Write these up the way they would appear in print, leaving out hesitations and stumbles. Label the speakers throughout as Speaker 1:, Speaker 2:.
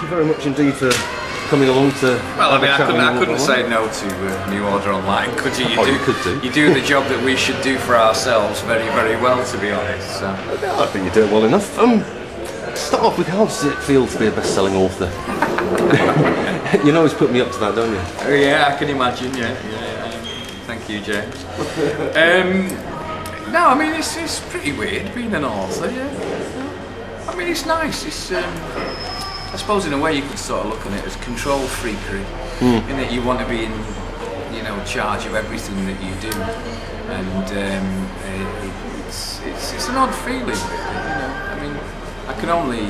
Speaker 1: Very much indeed for coming along to.
Speaker 2: Well, I mean, I couldn't say no to New Order Online, could you?
Speaker 1: You could do.
Speaker 2: You do the job that we should do for ourselves very, very well, to be honest. So.
Speaker 1: I think you do it well enough. Start off with, how does it feel to be a best-selling author? You always put me up to that, don't you?
Speaker 2: Oh, yeah, I can imagine. Yeah. Thank you, James. No, I mean it's pretty weird being an author. Yeah. I mean it's nice. It's. I suppose in a way you could sort of look on it as control freakery, in that you want to be in, charge of everything that you do, and it's an odd feeling, really. I mean, I can only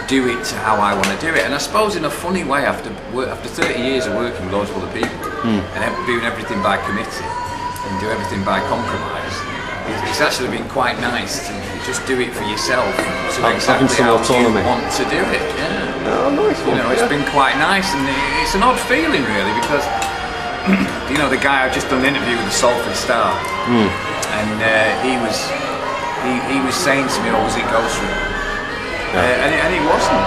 Speaker 2: do it to how I want to do it, and I suppose in a funny way, after 30 years of working with loads of other people and doing everything by committee and do everything by compromise, it's actually been quite nice to just do it for yourself, so exactly how you want to do it. Yeah.
Speaker 1: Oh, nice one.
Speaker 2: It's been quite nice, and it's an odd feeling really, because the guy I've just done an interview with, the Salford Star, and he was saying to me, "Oh, was it ghost written?" And it wasn't.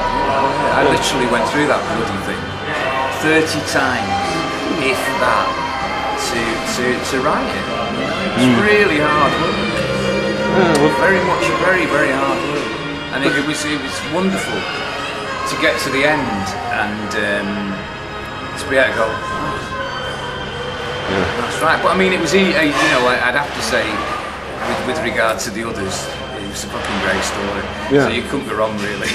Speaker 2: I literally went through that bloody thing 30 times, if that, to write it. It's really hard work. Very much, very, very hard work. And it was wonderful to get to the end and to be able to go, that's right. But I mean, it was, I'd have to say, with regard to the others, it was a fucking great story. So you couldn't go wrong, really.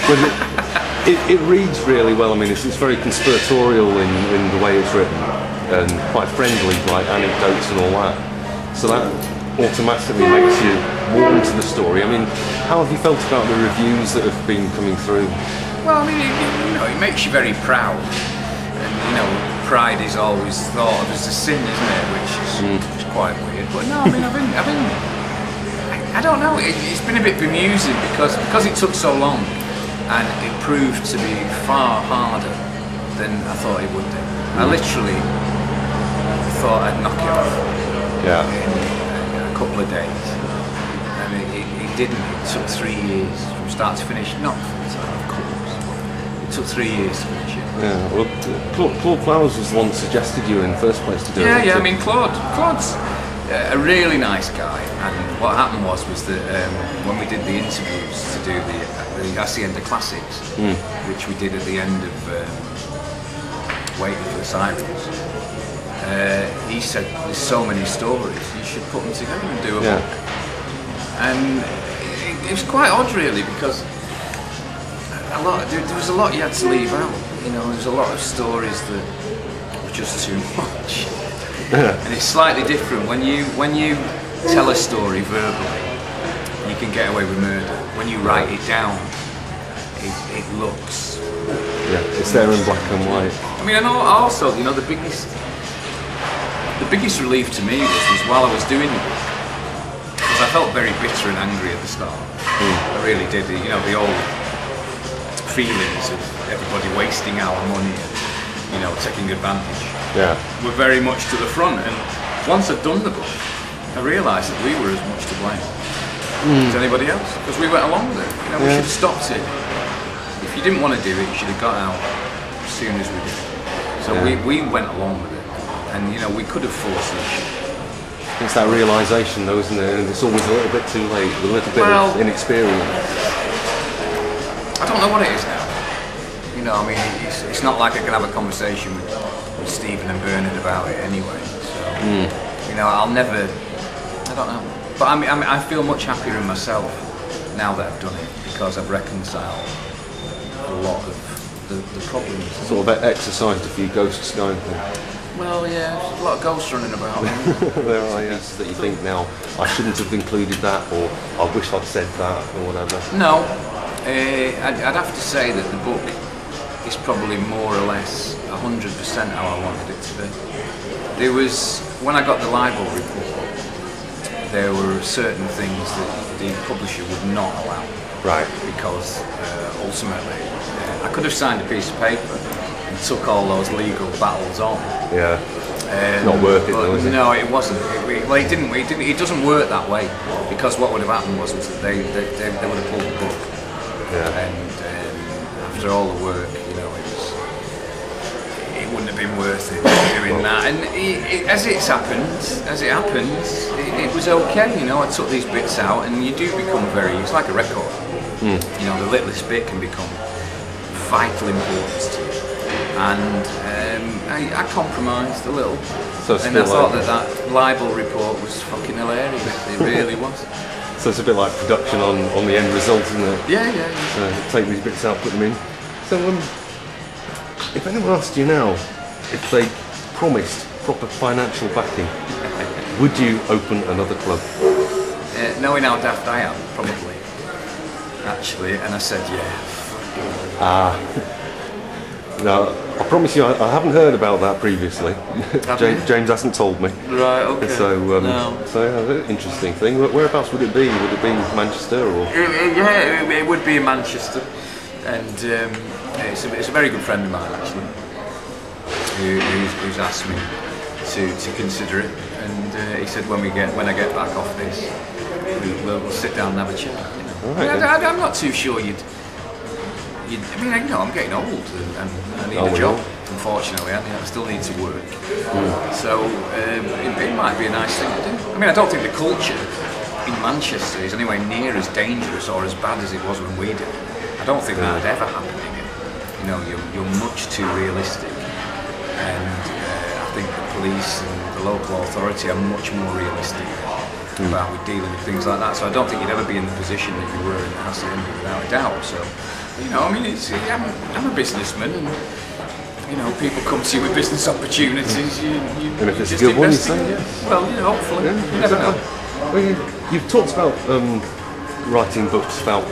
Speaker 1: It reads really well. I mean, it's very conspiratorial in the way it's written, and quite friendly, like anecdotes and all that. So that automatically makes you warm to the story. I mean, how have you felt about the reviews that have been coming through?
Speaker 2: Well, I mean, it makes you very proud. And, pride is always thought of as a sin, isn't it? Which is quite weird. But no, I mean, I don't know. It's been a bit bemusing because it took so long, and it proved to be far harder than I thought it would do. I literally thought I'd knock it off.
Speaker 1: Yeah.
Speaker 2: In a couple of days. And it didn't. It took 3 years from start to finish. Not of course. It took 3 years to finish it.
Speaker 1: Yeah. Well, Claude Flowers was the one that suggested you in the first place to do it.
Speaker 2: Yeah. I mean, Claude's a really nice guy. And what happened was that when we did the interviews to do the Hacienda Classics, which we did at the end of Waiting for the Sirens. He said, "There's so many stories, you should put them together and do a book." And it was quite odd, really, because there was a lot you had to leave out. There was a lot of stories that were just too much. And it's slightly different when you tell a story verbally. You can get away with murder. When you write it down, it looks.
Speaker 1: It's there in black and white.
Speaker 2: I mean, and also, the biggest relief to me was while I was doing the book, because I felt very bitter and angry at the start. I really did. The old feelings of everybody wasting our money and taking advantage were very much to the front. And once I'd done the book, I realised that we were as much to blame as anybody else, because we went along with it. We should have stopped it. If you didn't want to do it, you should have got out as soon as we did. So we went along with it. And we could have forced the issue.
Speaker 1: It's that realisation, though, isn't it? And it's always a little bit too late, with a little bit of inexperience.
Speaker 2: I don't know what it is now. I mean, it's not like I can have a conversation with Stephen and Bernard about it anyway. So, I'll never. I don't know. But I feel much happier in myself now that I've done it, because I've reconciled a lot of the problems.
Speaker 1: Sort of exercised a few ghosts going through.
Speaker 2: Well, yeah, there's a lot of ghosts running about.
Speaker 1: There are, yes, that you think now, I shouldn't have included that, or I wish I'd said that, or whatever.
Speaker 2: No, I'd have to say that the book is probably more or less 100% how I wanted it to be. There was, when I got the libel report, there were certain things that the publisher would not allow.
Speaker 1: Right.
Speaker 2: Because ultimately, I could have signed a piece of paper and took all those legal battles on.
Speaker 1: Yeah. Not worth it though, is it?
Speaker 2: No, it wasn't. It doesn't work that way, because what would have happened was that they would have pulled the book.
Speaker 1: Yeah.
Speaker 2: And after all the work, you know, it wouldn't have been worth it doing that. And as it happens, it was okay. You know, I took these bits out, and you do become it's like a record. You know, the littlest bit can become vital importance to you. And I compromised a little, and I thought that libel report was fucking hilarious. It really was.
Speaker 1: So it's a bit like production on the end result, isn't it?
Speaker 2: Yeah.
Speaker 1: So take these bits out, put them in. So if anyone asked you now if they promised proper financial backing, would you open another club?
Speaker 2: Knowing how daft I am, probably. Actually, and I said yeah.
Speaker 1: No, I promise you, I haven't heard about that previously. James hasn't told me.
Speaker 2: Right, okay.
Speaker 1: So interesting thing. Whereabouts would it be? Would it be Manchester or?
Speaker 2: Yeah, it would be in Manchester, and it's a very good friend of mine actually, who's asked me to consider it, and he said when I get back off this, we'll sit down and have a chat. You know? Right, I'm not too sure I mean, you know, I'm getting old and I need a job, unfortunately. I still need to work. So it might be a nice thing to do. I mean, I don't think the culture in Manchester is anywhere near as dangerous or as bad as it was when we did it. I don't think that would ever happen again. You know, you're much too realistic. And I think the police and the local authority are much more realistic about dealing with things like that. So I don't think you'd ever be in the position that you were in the Hacienda without a doubt. So, you know, I mean, I'm a businessman, and you know, people come to you with business opportunities.
Speaker 1: And if it's a good one, you say yes.
Speaker 2: Well, you know, hopefully, you never know.
Speaker 1: Well, you've talked about writing books about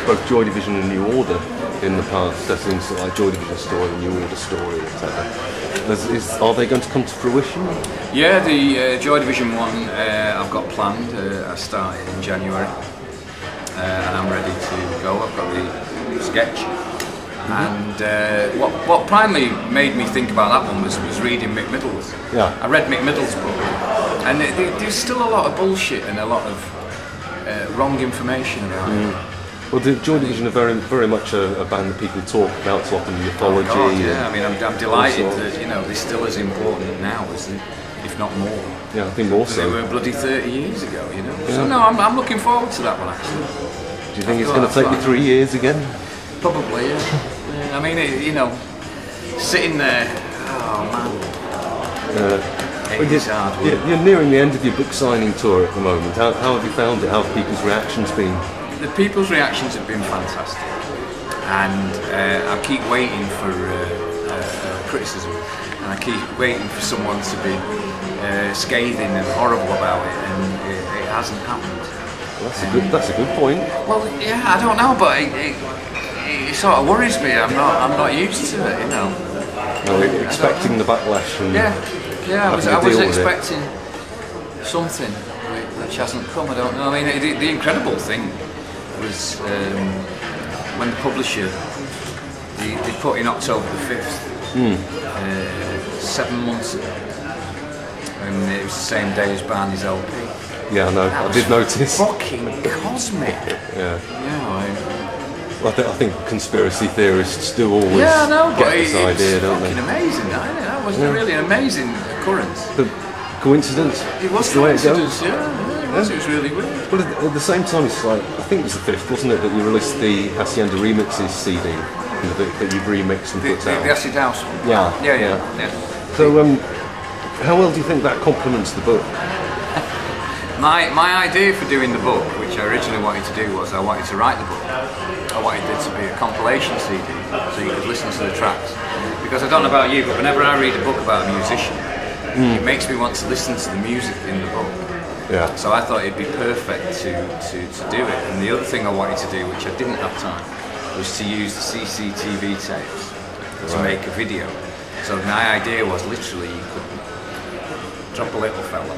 Speaker 1: both Joy Division and New Order in the past. That seems like Joy Division story, New Order story, etc. Are they going to come to fruition?
Speaker 2: Yeah, the Joy Division one I've got planned. I started in January, and I'm ready to go. I've got the sketch, and what primarily made me think about that one was reading Mick Middle's.
Speaker 1: Yeah.
Speaker 2: I read Mick Middle's book, and there's still a lot of bullshit and a lot of wrong information about it.
Speaker 1: Well, the Joy Division are very much a band that people talk about, so often mythology.
Speaker 2: Oh God, yeah, I mean, I'm delighted that, you know, they're still as important now as if not more.
Speaker 1: Yeah, I think more so.
Speaker 2: They were bloody 30 years ago, you know. Yeah. So no, I'm looking forward to that one actually.
Speaker 1: Do you think it's going to take you 3 years again?
Speaker 2: Probably, yeah. I mean, you know, sitting there, oh man. It's hard work.
Speaker 1: You're nearing the end of your book signing tour at the moment. How have you found it? How have people's reactions been?
Speaker 2: The people's reactions have been fantastic, and I keep waiting for criticism, and I keep waiting for someone to be scathing and horrible about it, and it hasn't happened.
Speaker 1: Well, that's a good point.
Speaker 2: Well, yeah, I don't know, but it sort of worries me. I'm not used to it, you know.
Speaker 1: Well, expecting the backlash and
Speaker 2: I was expecting something which hasn't come. I don't know. I mean, the incredible thing was when the publisher they put in October the 5th, 7 months ago, and it was the same day as Barney's LP.
Speaker 1: Yeah, I know. I did notice.
Speaker 2: Fucking cosmic.
Speaker 1: Yeah.
Speaker 2: Yeah.
Speaker 1: I think conspiracy theorists do always
Speaker 2: get
Speaker 1: this idea, don't they?
Speaker 2: It's fucking amazing, isn't it? That was really an amazing occurrence.
Speaker 1: The coincidence?
Speaker 2: It was coincidence, it was really weird.
Speaker 1: But at the same time, it's like, I think it was the 5th, wasn't it, that you released the Hacienda Remixes CD that you've remixed and put out?
Speaker 2: The Acid House one? Yeah.
Speaker 1: So, how well do you think that complements the book?
Speaker 2: My idea for doing the book, which I originally wanted to do, was I wanted to write the book. I wanted it to be a compilation CD, so you could listen to the tracks. Because I don't know about you, but whenever I read a book about a musician, it makes me want to listen to the music in the book.
Speaker 1: Yeah.
Speaker 2: So I thought it'd be perfect to do it. And the other thing I wanted to do, which I didn't have time, was to use the CCTV tapes to make a video. So my idea was literally you could drop a little fella